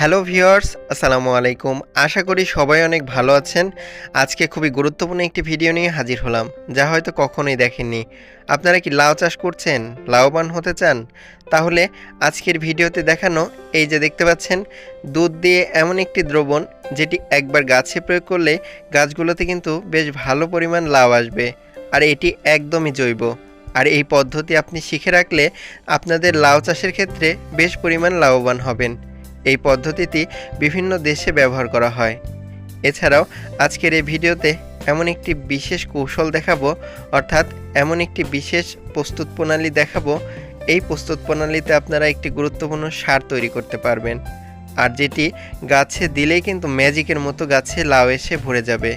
Hello viewers, আসসালামু আলাইকুম। আশা করি সবাই অনেক ভালো আছেন। আজকে খুবই গুরুত্বপূর্ণ একটি ভিডিও নিয়ে হাজির হলাম, যা হয়তো কখনোই দেখেননি। আপনারা কি লাউ চাষ করছেন, লাভবান হতে চান? তাহলে আজকের ভিডিওতে দেখানো এই যে দেখতে পাচ্ছেন, দুধ দিয়ে এমন একটি দ্রবণ যেটি একবার গাছে প্রয়োগ করলে গাছগুলোতে কিন্তু বেশ ভালো পরিমাণ লাউ আসবে, আর এটি একদমই জৈব। আর এই পদ্ধতি আপনি শিখে রাখলে আপনাদের লাউ চাষের ক্ষেত্রে বেশ পরিমাণ লাভবান হবেন। এই পদ্ধতিটি বিভিন্ন দেশে ব্যবহার করা হয়। এছাড়াও আজকের এই ভিডিওতে এমন একটি বিশেষ কৌশল দেখাবো, অর্থাৎ এমন একটি বিশেষ প্রস্তুত প্রণালী দেখাবো। এই প্রস্তুত প্রণালীতে আপনারা একটি গুরুত্বপূর্ণ সার তৈরি করতে পারবেন, আর যেটি গাছে দিলেই কিন্তু ম্যাজিকের মতো গাছে লাউ এসে ভরে যাবে।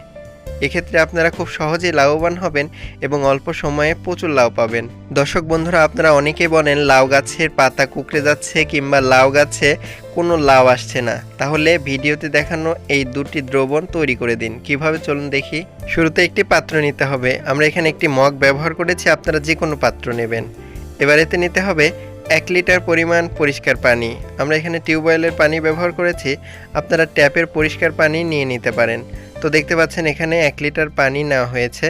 এক্ষেত্রে আপনারা খুব সহজেই লাভবান হবেন এবং অল্প সময়ে প্রচুর লাউ পাবেন। দর্শক বন্ধুরা, আপনারা অনেকেই বলেন লাউ গাছের পাতা কুঁকড়ে যাচ্ছে কিংবা লাউ গাছে কোনো লাউ আসছে না। তাহলে ভিডিওতে দেখানো এই দুটি দ্রবণ তৈরি করে দিন। কিভাবে চলুন দেখি। শুরুতে একটি পাত্র নিতে হবে। আমরা এখানে একটি মগ ব্যবহার করেছি, আপনারা যে কোনো পাত্র নেবেন। এবার এতে নিতে হবে 1 লিটার পরিমাণ পরিষ্কার পানি। আমরা এখানে টিউবওয়েলের পানি ব্যবহার করেছি, আপনারা ট্যাপের পরিষ্কার পানি নিয়ে নিতে পারেন। তো দেখতে পাচ্ছেন এখানে 1 লিটার পানি নেওয়া হয়েছে।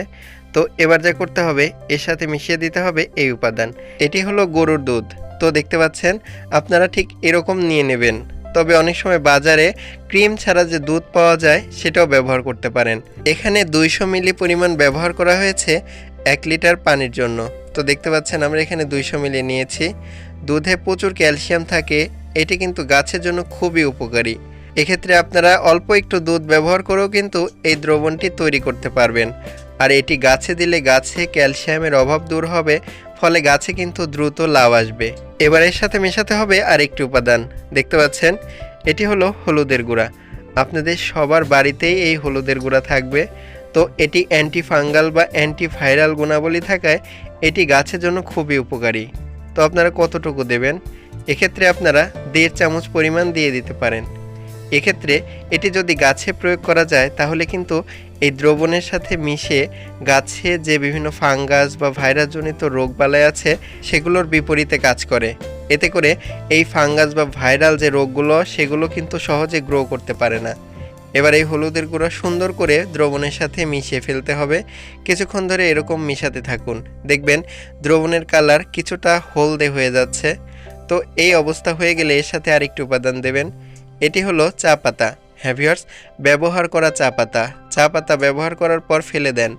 তো এবার যা করতে হবে, এর সাথে মিশিয়ে দিতে হবে এই উপাদান। এটি হলো গরুর দুধ। তো দেখতে পাচ্ছেন আপনারা ঠিক এরকম নিয়ে নেবেন। তবে অনেক সময় বাজারে ক্রিম ছাড়া যে দুধ পাওয়া যায় সেটাও ব্যবহার করতে পারেন। এখানে 200 মিলি পরিমাণ ব্যবহার করা হয়েছে 1 লিটার পানির জন্য। তো দেখতে পাচ্ছেন আমরা এখানে 200 মিলি নিয়েছি। দুধে প্রচুর ক্যালসিয়াম থাকে, এটি কিন্তু গাছের জন্য খুবই উপকারী। এক্ষেত্রে আপনারা অল্প একটু দুধ ব্যবহার করেও কিন্তু এই দ্রবণটি তৈরি করতে পারবেন। আর এটি গাছে দিলে গাছে ক্যালসিয়ামের অভাব দূর হবে, ফলে গাছে কিন্তু দ্রুত লাউ আসবে। এবার এর সাথে মেশাতে হবে আরেকটি উপাদান। দেখতে পাচ্ছেন এটি হলো হলুদের গুঁড়া। আপনাদের সবার বাড়িতেই এই হলুদের গুঁড়া থাকবে। তো এটি অ্যান্টি ফাঙ্গাল বা অ্যান্টিভাইরাল গুণাবলী থাকায় এটি গাছের জন্য খুবই উপকারী। তো আপনারা কতটুকু দেবেন? এক্ষেত্রে আপনারা 1.5 চামচ পরিমাণ দিয়ে দিতে পারেন। এক্ষেত্রে এটি যদি গাছে প্রয়োগ করা যায় তাহলে কিন্তু এই দ্রবণের সাথে মিশে গাছে যে বিভিন্ন ফাঙ্গাস বা ভাইরাসজনিত রোগবালাই আছে সেগুলোর বিপরীতে কাজ করে। এতে করে এই ফাঙ্গাস বা ভাইরাল যে রোগগুলো সেগুলো কিন্তু সহজে গ্রো করতে পারে না। এবার এই হলুদের গুঁড়া সুন্দর করে দ্রবণের সাথে মিশিয়ে ফেলতে হবে। কিছুক্ষণ ধরে এরকম মিশাতে থাকুন, দেখবেন দ্রবণের কালার কিছুটা হলদে হয়ে যাচ্ছে। তো এই অবস্থা হয়ে গেলে এর সাথে আরেকটি উপাদান দেবেন। এটি হলো চা পাতা। হ্যাঁ ভিউয়ার্স, ব্যবহার করা চা পাতা। চা পাতা ব্যবহার করার পর ফেলে দেন,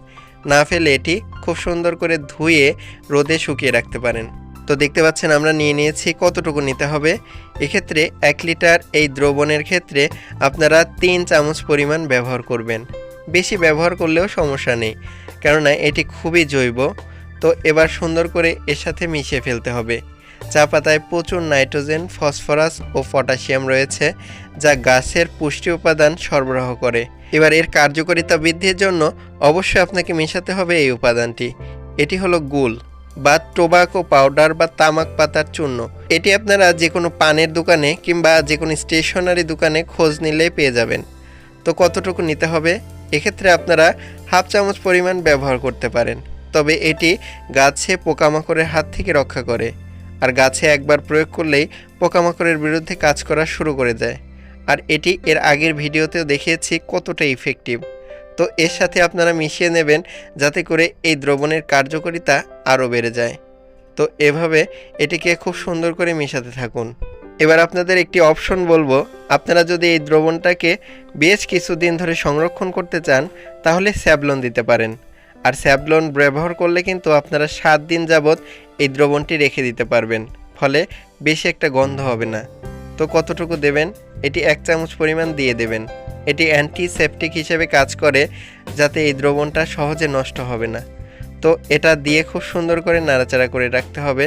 না ফেলে এটি খুব সুন্দর করে ধুয়ে রোদে শুকিয়ে রাখতে পারেন। তো দেখতে পাচ্ছেন আমরা নিয়ে নিয়েছি। কতটুকু নিতে হবে? এক্ষেত্রে 1 লিটার এই দ্রবণের ক্ষেত্রে আপনারা 3 চামচ পরিমাণ ব্যবহার করবেন। বেশি ব্যবহার করলেও সমস্যা নেই, কেননা এটি খুবই জৈব। তো এবার সুন্দর করে এর সাথে মিশিয়ে ফেলতে হবে। চা পাতায় প্রচুর নাইট্রোজেন, ফসফরাস ও পটাশিয়াম রয়েছে, যা গাছের পুষ্টি উপাদান সরবরাহ করে। এবার এর কার্যকারিতা বৃদ্ধির জন্য অবশ্যই আপনাকে মেশাতে হবে এই উপাদানটি। এটি হলো গুল বা টোবাকো পাউডার বা তামাক পাতার চূর্ণ। এটি আপনারা যে কোনো পানের দোকানে কিংবা যে কোনো স্টেশনারি দোকানে খোঁজ নিলেই পেয়ে যাবেন। তো কতটুকু নিতে হবে? এক্ষেত্রে আপনারা 1/2 চামচ পরিমাণ ব্যবহার করতে পারেন। তবে এটি গাছে পোকামাকড়ের হাত থেকে রক্ষা করে, আর গাছে একবার প্রয়োগ করলেই পোকামাকড়ের বিরুদ্ধে কাজ করা শুরু করে দেয়। আর এটি এর আগের ভিডিওতেও দেখিয়েছি কতটা ইফেক্টিভ। তো এর সাথে আপনারা মিশিয়ে নেবেন যাতে করে এই দ্রবণের কার্যকারিতা আরও বেড়ে যায়। তো এভাবে এটিকে খুব সুন্দর করে মেশাতে থাকুন। এবার আপনাদের একটি অপশন বলবো, আপনারা যদি এই দ্রবণটাকে বেশ কিছুদিন ধরে সংরক্ষণ করতে চান তাহলে স্যাভলন দিতে পারেন। আর স্যাভলন ব্যবহার করলে কিন্তু আপনারা 7 দিন যাবৎ এই দ্রবণটি রেখে দিতে পারবেন, ফলে বেশি একটা গন্ধ হবে না। তো কতটুকু দেবেন? এটি 1 চামচ পরিমাণ দিয়ে দেবেন। এটি অ্যান্টিসেপটিক হিসেবে কাজ করে, যাতে এই দ্রবণটা সহজে নষ্ট হবে না। তো এটা দিয়ে খুব সুন্দর করে নাড়াচাড়া করে রাখতে হবে।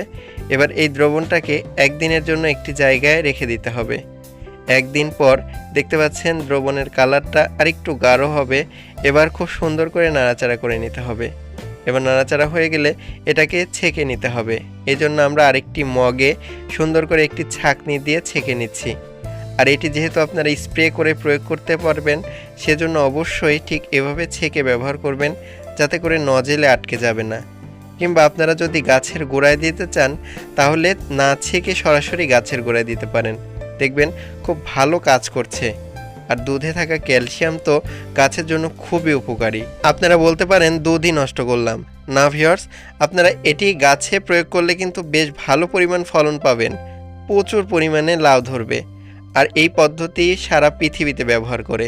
এবার এই দ্রবণটাকে 1 দিনের জন্য একটি জায়গায় রেখে দিতে হবে। 1 দিন পর দেখতে পাচ্ছেন দ্রবণের কালারটা আরেকটু গাঢ় হবে। এবার খুব সুন্দর করে নাড়াচাড়া করে নিতে হবে। এবার নাড়াচাড়া হয়ে গেলে এটাকে ছেঁকে নিতে হবে। এই জন্য আমরা আরেকটি মগে সুন্দর করে একটি ছাঁকনি দিয়ে ছেঁকে নিচ্ছি। আর এটি যেহেতু আপনারা স্প্রে করে প্রয়োগ করতে পারবেন, সেজন্য অবশ্যই ঠিক এভাবে ছেঁকে ব্যবহার করবেন, যাতে করে নজেলে আটকে যাবে না। কিংবা আপনারা যদি গাছের গোড়ায় দিতে চান তাহলে না ছেঁকে সরাসরি গাছের গোড়ায় দিতে পারেন। দেখবেন খুব ভালো কাজ করছে। আর দুধে থাকা ক্যালসিয়াম তো গাছের জন্য খুবই উপকারী। আপনারা বলতে পারেন দুধই নষ্ট করলাম। না ভিউয়ার্স, আপনারা এটি গাছে প্রয়োগ করলে কিন্তু বেশ ভালো পরিমাণ ফলন পাবেন, প্রচুর পরিমাণে লাউ ধরবে। আর এই পদ্ধতি সারা পৃথিবীতে ব্যবহার করে।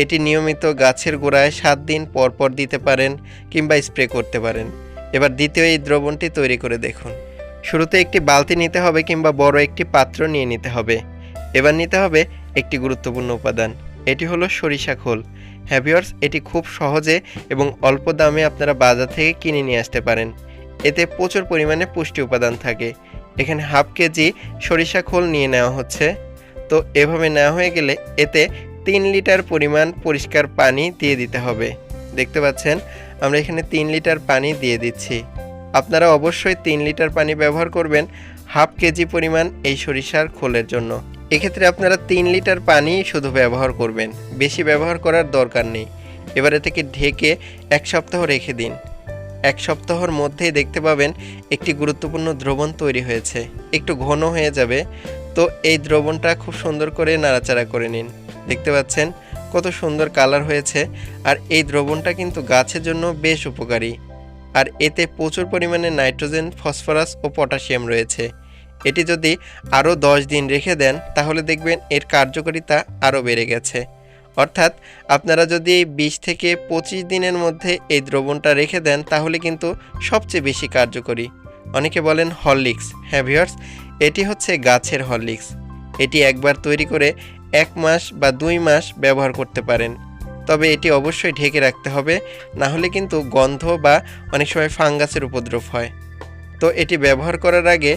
এটি নিয়মিত গাছের গোড়ায় 7 দিন পর পর দিতে পারেন কিংবা স্প্রে করতে পারেন। এবার দ্বিতীয় এই দ্রবণটি তৈরি করে দেখুন। শুরুতে একটি বালতি নিতে হবে কিংবা বড় একটি পাত্র নিয়ে নিতে হবে। এবার নিতে হবে একটি গুরুত্বপূর্ণ উপাদান, এটি হলো সরিষা খোল। হ্যাঁ ভিউয়ার্স, এটি খুব সহজে এবং অল্প দামে আপনারা বাজার থেকে কিনে নিয়ে আসতে পারেন। এতে প্রচুর পরিমাণে পুষ্টি উপাদান থাকে। এখানে হাফ কেজি সরিষা খোল নিয়ে নেওয়া হচ্ছে। তো এভাবে নেওয়া হয়ে গেলে এতে 3 লিটার পরিমাণ পরিষ্কার পানি দিয়ে দিতে হবে। দেখতে পাচ্ছেন আমরা এখানে 3 লিটার পানি দিয়ে দিচ্ছি। আপনারা অবশ্যই 3 লিটার পানি ব্যবহার করবেন হাফ কেজি পরিমাণ এই সরিষার খোলের জন্য। এক্ষেত্রে আপনারা 3 লিটার পানি শুধু ব্যবহার করবেন, বেশি ব্যবহার করার দরকার নেই। এবার এটাকে ঢেকে 1 সপ্তাহ রেখে দিন। 1 সপ্তাহের মধ্যেই দেখতে পাবেন একটি গুরুত্বপূর্ণ দ্রবণ তৈরি হয়েছে, একটু ঘন হয়ে যাবে। তো এই দ্রবণটা খুব সুন্দর করে নাড়াচাড়া করে নিন। দেখতে পাচ্ছেন কত সুন্দর কালার হয়েছে। আর এই দ্রবণটা কিন্তু গাছের জন্য বেশ উপকারী। আর এতে প্রচুর পরিমাণে নাইট্রোজেন, ফসফরাস ও পটাশিয়াম রয়েছে। এটি যদি আরও 10 দিন রেখে দেন তাহলে দেখবেন এর কার্যকারিতা আরও বেড়ে গেছে। অর্থাৎ আপনারা যদি 20 থেকে 25 দিনের মধ্যে এই দ্রবণটা রেখে দেন তাহলে কিন্তু সবচেয়ে বেশি কার্যকরী। অনেকে বলেন হরলিক্স। হ্যাঁ ভিউয়ার্স, এটি হচ্ছে গাছের হরলিক্স। এটি একবার তৈরি করে 1 মাস বা 2 মাস ব্যবহার করতে পারেন। তবে এটি অবশ্যই ঢেকে রাখতে হবে, না হলে কিন্তু গন্ধ বা অনেক সময় ফাঙ্গাসের উপদ্রব হয়। তো এটি ব্যবহার করার আগে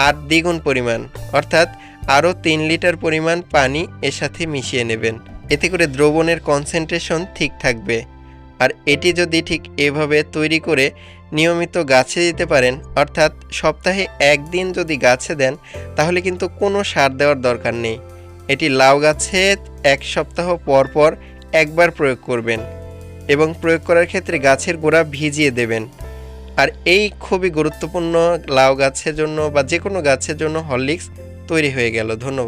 আর দ্বিগুণ পরিমাণ অর্থাৎ আরও 3 লিটার পরিমাণ পানি এর সাথে মিশিয়ে নেবেন। এতে করে দ্রবণের কনসেন্ট্রেশন ঠিক থাকবে। আর এটি যদি ঠিক এভাবে তৈরি করে নিয়মিত গাছে দিতে পারেন, অর্থাৎ সপ্তাহে 1 দিন যদি গাছে দেন তাহলে কিন্তু কোনো সার দেওয়ার দরকার নেই। এটি লাউ গাছে 1 সপ্তাহ পর পর একবার প্রয়োগ করবেন এবং প্রয়োগ করার ক্ষেত্রে গাছের গোড়া ভিজিয়ে দেবেন। আর এই খুবই গুরুত্বপূর্ণ লাউ গাছের জন্য বা যে কোনো গাছের জন্য হরলিক্স তৈরি হয়ে গেল। ধন্যবাদ।